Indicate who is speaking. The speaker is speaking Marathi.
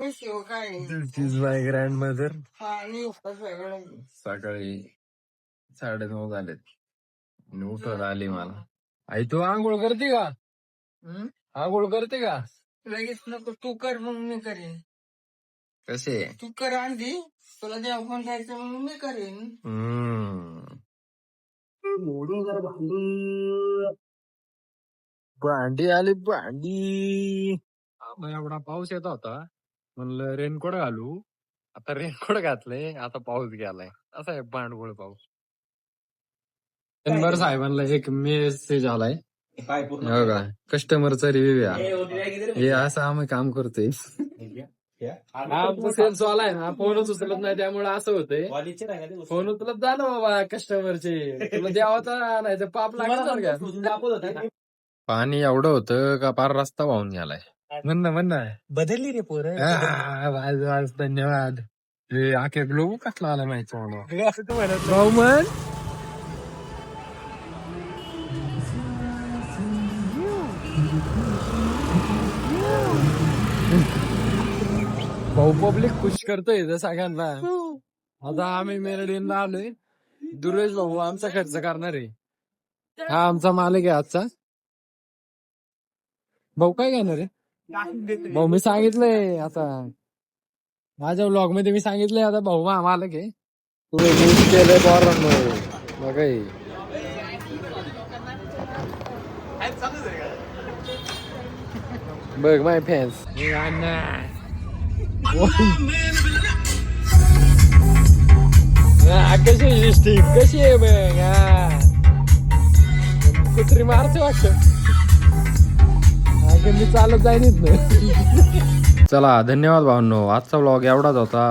Speaker 1: कशी हो काय
Speaker 2: तीच माय ग्रँड मदर.
Speaker 1: आणि
Speaker 2: सकाळी 9:30 झालेत आणि उठवत आली मला. आई तू आंघोळ करते का? आंघोळ करते का?
Speaker 1: लगेच नको तू कर मग मी करेन.
Speaker 2: कसे?
Speaker 1: तू कर आधी तुला जेव्हा फोन करायचं मग मी करेन.
Speaker 2: भांडी आली भांडी. एवढा पाऊस येत होता म्हणलं रेनकोट घालू. आता रेनकोट घातलंय आता पाऊस गेलाय. असा आहे भांडवळ पाऊस. जनबर साहेबांना एक मेसेज आलाय बघा. कस्टमरचा रिव्ह्यू हे असं आम्ही काम करतोय. आमचा सेल्स वाला आहे ना फोनच उचलत नाही त्यामुळे असं होतंय. फोन उचलत जा ना बाबा कस्टमरचे. तुला द्यावं नाही तर पाप लागत. पाणी एवढं होतं का पार रस्ता वाहून गेलाय. म्हण
Speaker 3: बदलली रे पोर.
Speaker 2: वाज धन्यवाद. हे आखे ग्लोब कसला आला माहिती भाऊ म्हण. भाऊ पब्लिक खुश करतोय इथं सगळ्यांना. आता आम्ही मेरडीला आलोय. दुर्वेश भाऊ आमचा खर्च करणार आहे. हा आमचा मालक आहे आजचा. भाऊ काय घेणार आहे? भाऊ मी सांगितलंय आता माझ्या व्लॉग मध्ये मी सांगितलंय आता भाऊ मालक आहे. तुम्ही यूज केलंय बरं बघा. बघ माय फॅन्स. कशी स्टिक कशी आहे बघ. कुत्री मारते वाटत. मी चालत जाईनच नाही. चला धन्यवाद भावांनो. आजचा व्लॉग एवढाच होता.